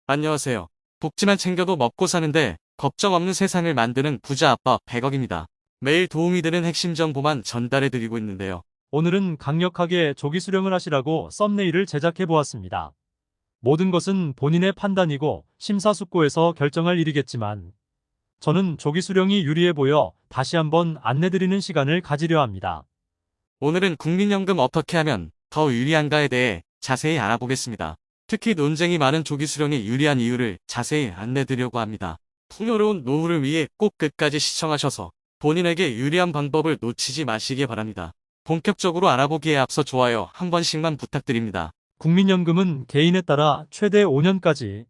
안녕하세요. 복지만 챙겨도 먹고 사는데 걱정 없는 세상을 만드는 부자 아빠 100억입니다. 매일 도움이 되는 핵심 정보만 전달해드리고 있는데요. 오늘은 강력하게 조기 수령을 하시라고 썸네일을 제작해 보았습니다. 모든 것은 본인의 판단이고 심사숙고해서 결정할 일이겠지만 저는 조기 수령이 유리해 보여 다시 한번 안내드리는 시간을 가지려 합니다. 오늘은 국민연금 어떻게 하면 더 유리한가에 대해 자세히 알아보겠습니다. 특히 논쟁이 많은 조기 수령이 유리한 이유를 자세히 안내드리려고 합니다. 풍요로운 노후를 위해 꼭 끝까지 시청하셔서 본인에게 유리한 방법을 놓치지 마시기 바랍니다. 본격적으로 알아보기에 앞서 좋아요 한 번씩만 부탁드립니다. 국민연금은 개인에 따라 최대 5년까지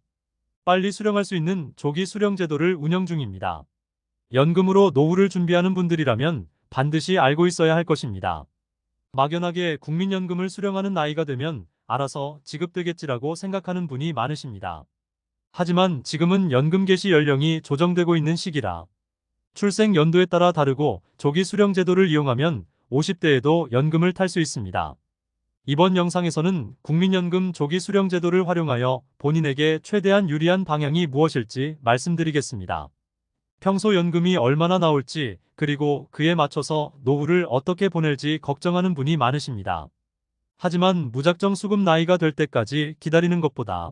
빨리 수령할 수 있는 조기 수령 제도를 운영 중입니다. 연금으로 노후를 준비하는 분들이라면 반드시 알고 있어야 할 것입니다. 막연하게 국민연금을 수령하는 나이가 되면 알아서 지급되겠지라고 생각하는 분이 많으십니다. 하지만 지금은 연금 개시 연령이 조정되고 있는 시기라 출생 연도에 따라 다르고 조기 수령 제도를 이용하면 50대에도 연금을 탈 수 있습니다. 이번 영상에서는 국민연금 조기 수령 제도를 활용하여 본인에게 최대한 유리한 방향이 무엇일지 말씀드리겠습니다. 평소 연금이 얼마나 나올지 그리고 그에 맞춰서 노후를 어떻게 보낼지 걱정하는 분이 많으십니다. 하지만 무작정 수급 나이가 될 때까지 기다리는 것보다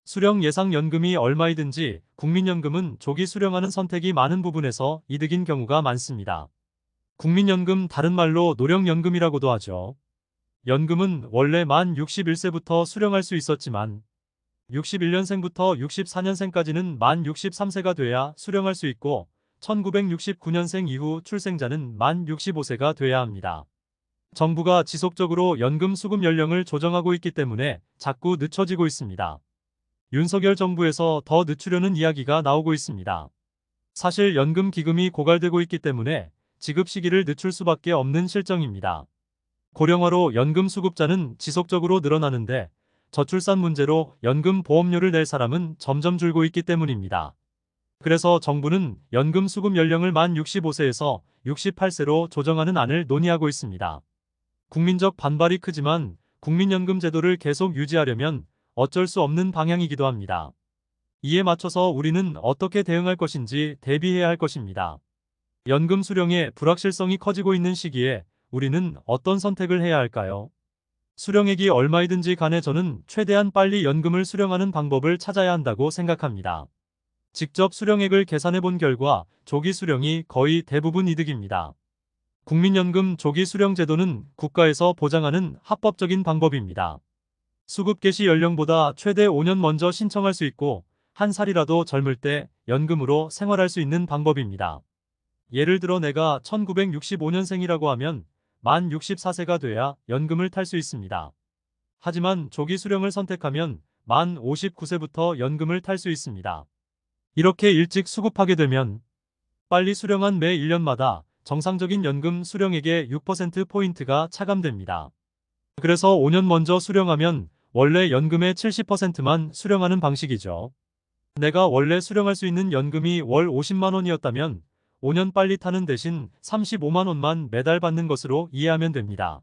수령 예상 연금이 얼마이든지 국민연금은 조기 수령하는 선택이 많은 부분에서 이득인 경우가 많습니다. 국민연금 다른 말로 노령연금이라고도 하죠. 연금은 원래 만 61세부터 수령할 수 있었지만 61년생부터 64년생까지는 만 63세가 돼야 수령할 수 있고 1969년생 이후 출생자는 만 65세가 돼야 합니다. 정부가 지속적으로 연금 수급 연령을 조정하고 있기 때문에 자꾸 늦춰지고 있습니다. 윤석열 정부에서 더 늦추려는 이야기가 나오고 있습니다. 사실 연금 기금이 고갈되고 있기 때문에 지급 시기를 늦출 수밖에 없는 실정입니다. 고령화로 연금 수급자는 지속적으로 늘어나는데 저출산 문제로 연금 보험료를 낼 사람은 점점 줄고 있기 때문입니다. 그래서 정부는 연금 수급 연령을 만 65세에서 68세로 조정하는 안을 논의하고 있습니다. 국민적 반발이 크지만 국민연금 제도를 계속 유지하려면 어쩔 수 없는 방향이기도 합니다. 이에 맞춰서 우리는 어떻게 대응할 것인지 대비해야 할 것입니다. 연금 수령의 불확실성이 커지고 있는 시기에 우리는 어떤 선택을 해야 할까요? 수령액이 얼마이든지 간에 저는 최대한 빨리 연금을 수령하는 방법을 찾아야 한다고 생각합니다. 직접 수령액을 계산해 본 결과 조기 수령이 거의 대부분 이득입니다. 국민연금 조기 수령 제도는 국가에서 보장하는 합법적인 방법입니다. 수급 개시 연령보다 최대 5년 먼저 신청할 수 있고 한 살이라도 젊을 때 연금으로 생활할 수 있는 방법입니다. 예를 들어 내가 1965년생이라고 하면 만 64세가 돼야 연금을 탈 수 있습니다. 하지만 조기 수령을 선택하면 만 59세부터 연금을 탈 수 있습니다. 이렇게 일찍 수급하게 되면 빨리 수령한 매 1년마다 정상적인 연금 수령액의 6%포인트가 차감됩니다. 그래서 5년 먼저 수령하면 원래 연금의 70%만 수령하는 방식이죠. 내가 원래 수령할 수 있는 연금이 월 50만 원이었다면 5년 빨리 타는 대신 35만 원만 매달 받는 것으로 이해하면 됩니다.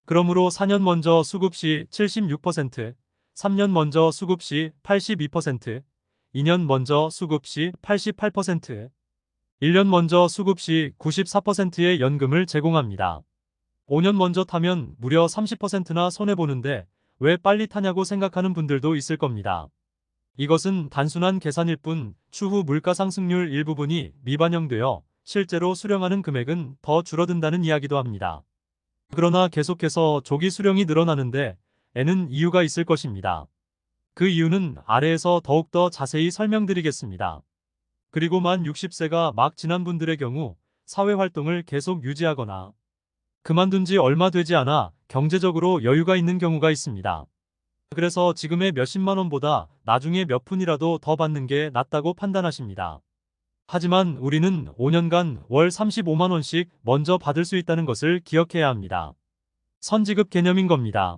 그러므로 4년 먼저 수급 시 76%, 3년 먼저 수급 시 82%, 2년 먼저 수급 시 88%, 1년 먼저 수급 시 94%의 연금을 제공합니다. 5년 먼저 타면 무려 30%나 손해보는데 왜 빨리 타냐고 생각하는 분들도 있을 겁니다. 이것은 단순한 계산일 뿐 추후 물가 상승률 일부분이 미반영되어 실제로 수령하는 금액은 더 줄어든다는 이야기도 합니다. 그러나 계속해서 조기 수령이 늘어나는데 에는 이유가 있을 것입니다. 그 이유는 아래에서 더욱더 자세히 설명드리겠습니다. 그리고 만 60세가 막 지난 분들의 경우 사회활동을 계속 유지하거나 그만둔 지 얼마 되지 않아 경제적으로 여유가 있는 경우가 있습니다. 그래서 지금의 몇십만 원보다 나중에 몇 푼이라도 더 받는 게 낫다고 판단하십니다. 하지만 우리는 5년간 월 35만 원씩 먼저 받을 수 있다는 것을 기억해야 합니다. 선지급 개념인 겁니다.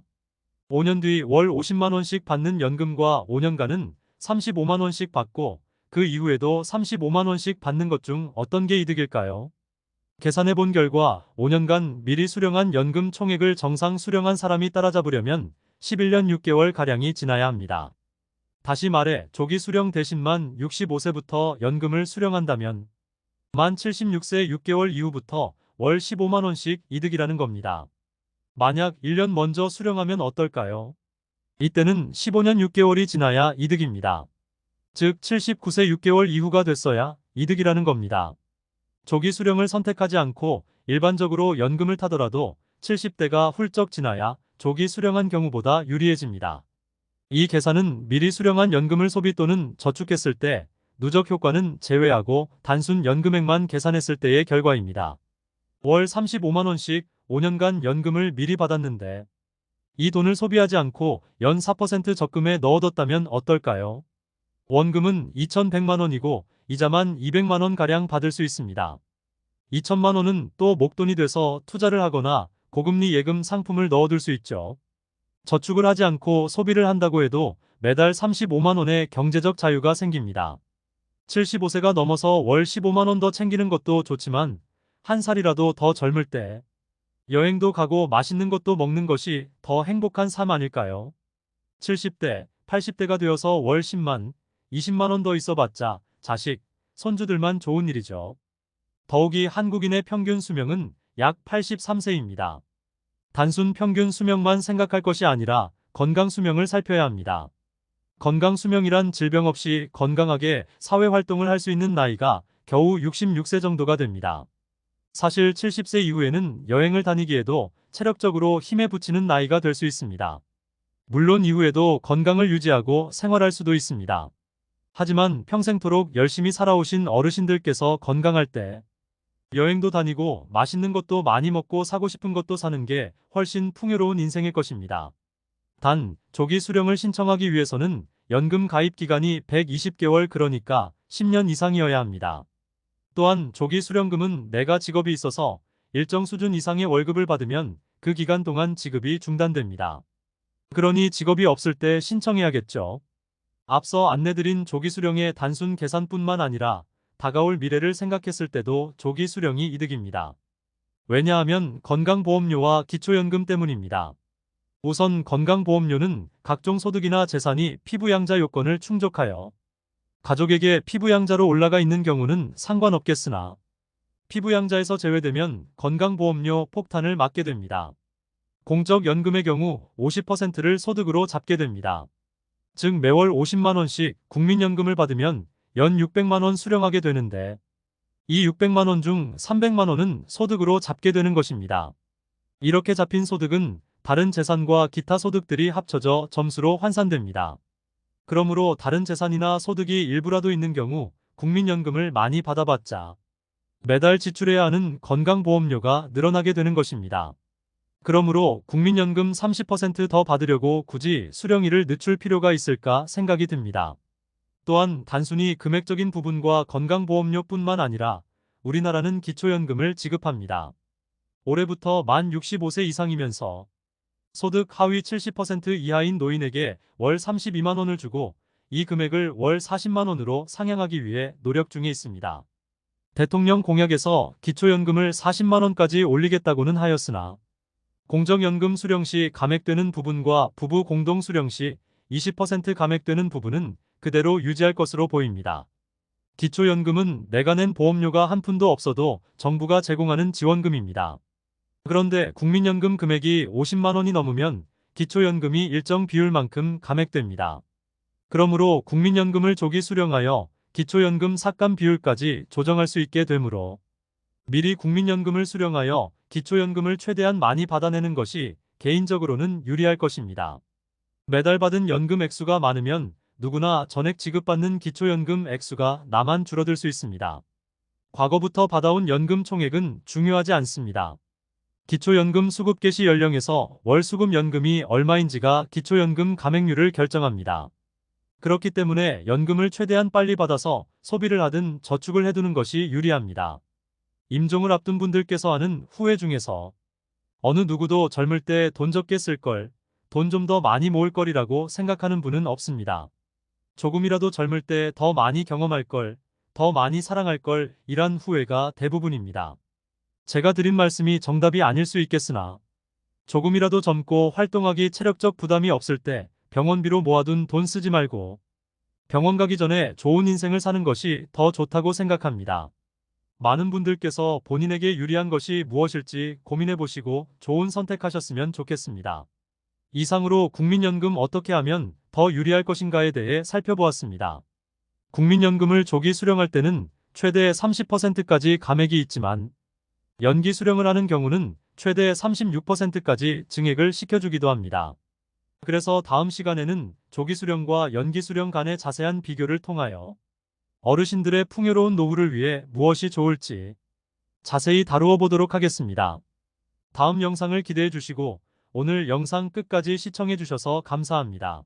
5년 뒤 월 50만 원씩 받는 연금과 5년간은 35만 원씩 받고 그 이후에도 35만 원씩 받는 것 중 어떤 게 이득일까요? 계산해 본 결과 5년간 미리 수령한 연금 총액을 정상 수령한 사람이 따라잡으려면 11년 6개월 가량이 지나야 합니다. 다시 말해 조기 수령 대신 만 65세부터 연금을 수령한다면 만 76세 6개월 이후부터 월 15만 원씩 이득이라는 겁니다. 만약 1년 먼저 수령하면 어떨까요? 이때는 15년 6개월이 지나야 이득입니다. 즉 79세 6개월 이후가 됐어야 이득이라는 겁니다. 조기 수령을 선택하지 않고 일반적으로 연금을 타더라도 70대가 훌쩍 지나야 조기 수령한 경우보다 유리해집니다. 이 계산은 미리 수령한 연금을 소비 또는 저축했을 때 누적 효과는 제외하고 단순 연금액만 계산했을 때의 결과입니다. 월 35만 원씩 5년간 연금을 미리 받았는데 이 돈을 소비하지 않고 연 4% 적금에 넣어뒀다면 어떨까요? 원금은 2,100만 원이고 이자만 200만 원가량 받을 수 있습니다. 2천만 원은 또 목돈이 돼서 투자를 하거나 고금리 예금 상품을 넣어둘 수 있죠. 저축을 하지 않고 소비를 한다고 해도 매달 35만 원의 경제적 자유가 생깁니다. 75세가 넘어서 월 15만 원 더 챙기는 것도 좋지만 한 살이라도 더 젊을 때 여행도 가고 맛있는 것도 먹는 것이 더 행복한 삶 아닐까요? 70대, 80대가 되어서 월 10만, 20만 원 더 있어봤자 자식, 손주들만 좋은 일이죠. 더욱이 한국인의 평균 수명은 약 83세입니다. 단순 평균 수명만 생각할 것이 아니라 건강 수명을 살펴야 합니다. 건강 수명이란 질병 없이 건강하게 사회활동을 할 수 있는 나이가 겨우 66세 정도가 됩니다. 사실 70세 이후에는 여행을 다니기에도 체력적으로 힘에 부치는 나이가 될 수 있습니다. 물론 이후에도 건강을 유지하고 생활할 수도 있습니다. 하지만 평생토록 열심히 살아오신 어르신들께서 건강할 때 여행도 다니고 맛있는 것도 많이 먹고 사고 싶은 것도 사는 게 훨씬 풍요로운 인생일 것입니다. 단, 조기 수령을 신청하기 위해서는 연금 가입 기간이 120개월 그러니까 10년 이상이어야 합니다. 또한 조기 수령금은 내가 직업이 있어서 일정 수준 이상의 월급을 받으면 그 기간 동안 지급이 중단됩니다. 그러니 직업이 없을 때 신청해야겠죠. 앞서 안내드린 조기 수령의 단순 계산뿐만 아니라 다가올 미래를 생각했을 때도 조기 수령이 이득입니다. 왜냐하면 건강보험료와 기초연금 때문입니다. 우선 건강보험료는 각종 소득이나 재산이 피부양자 요건을 충족하여 가족에게 피부양자로 올라가 있는 경우는 상관없겠으나 피부양자에서 제외되면 건강보험료 폭탄을 맞게 됩니다. 공적연금의 경우 50%를 소득으로 잡게 됩니다. 즉 매월 50만 원씩 국민연금을 받으면 연 600만 원 수령하게 되는데 이 600만 원 중 300만 원은 소득으로 잡게 되는 것입니다. 이렇게 잡힌 소득은 다른 재산과 기타 소득들이 합쳐져 점수로 환산됩니다. 그러므로 다른 재산이나 소득이 일부라도 있는 경우 국민연금을 많이 받아봤자 매달 지출해야 하는 건강보험료가 늘어나게 되는 것입니다. 그러므로 국민연금 30% 더 받으려고 굳이 수령일을 늦출 필요가 있을까 생각이 듭니다. 또한 단순히 금액적인 부분과 건강보험료뿐만 아니라 우리나라는 기초연금을 지급합니다. 올해부터 만 65세 이상이면서 소득 하위 70% 이하인 노인에게 월 32만 원을 주고 이 금액을 월 40만 원으로 상향하기 위해 노력 중에 있습니다. 대통령 공약에서 기초연금을 40만 원까지 올리겠다고는 하였으나 공적연금 수령 시 감액되는 부분과 부부 공동 수령 시 20% 감액되는 부분은 그대로 유지할 것으로 보입니다. 기초연금은 내가 낸 보험료가 한 푼도 없어도 정부가 제공하는 지원금입니다. 그런데 국민연금 금액이 50만 원이 넘으면 기초연금이 일정 비율만큼 감액됩니다. 그러므로 국민연금을 조기 수령하여 기초연금 삭감 비율까지 조정할 수 있게 되므로 미리 국민연금을 수령하여 기초연금을 최대한 많이 받아내는 것이 개인적으로는 유리할 것입니다. 매달 받은 연금 액수가 많으면 누구나 전액 지급받는 기초연금 액수가 나만 줄어들 수 있습니다. 과거부터 받아온 연금 총액은 중요하지 않습니다. 기초연금 수급 개시 연령에서 월 수급 연금이 얼마인지가 기초연금 감액률을 결정합니다. 그렇기 때문에 연금을 최대한 빨리 받아서 소비를 하든 저축을 해두는 것이 유리합니다. 임종을 앞둔 분들께서 하는 후회 중에서 어느 누구도 젊을 때 돈 적게 쓸 걸, 돈 좀 더 많이 모을 거리라고 생각하는 분은 없습니다. 조금이라도 젊을 때 더 많이 경험할 걸, 더 많이 사랑할 걸 이란 후회가 대부분입니다. 제가 드린 말씀이 정답이 아닐 수 있겠으나 조금이라도 젊고 활동하기 체력적 부담이 없을 때 병원비로 모아둔 돈 쓰지 말고 병원 가기 전에 좋은 인생을 사는 것이 더 좋다고 생각합니다. 많은 분들께서 본인에게 유리한 것이 무엇일지 고민해 보시고 좋은 선택하셨으면 좋겠습니다. 이상으로 국민연금 어떻게 하면 더 유리할 것인가에 대해 살펴보았습니다. 국민연금을 조기 수령할 때는 최대 30%까지 감액이 있지만 연기 수령을 하는 경우는 최대 36%까지 증액을 시켜주기도 합니다. 그래서 다음 시간에는 조기 수령과 연기 수령 간의 자세한 비교를 통하여 어르신들의 풍요로운 노후를 위해 무엇이 좋을지 자세히 다루어 보도록 하겠습니다. 다음 영상을 기대해 주시고 오늘 영상 끝까지 시청해 주셔서 감사합니다.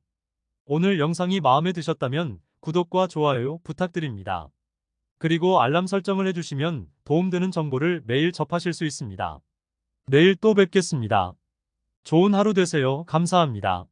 오늘 영상이 마음에 드셨다면 구독과 좋아요 부탁드립니다. 그리고 알람 설정을 해주시면 도움되는 정보를 매일 접하실 수 있습니다. 내일 또 뵙겠습니다. 좋은 하루 되세요. 감사합니다.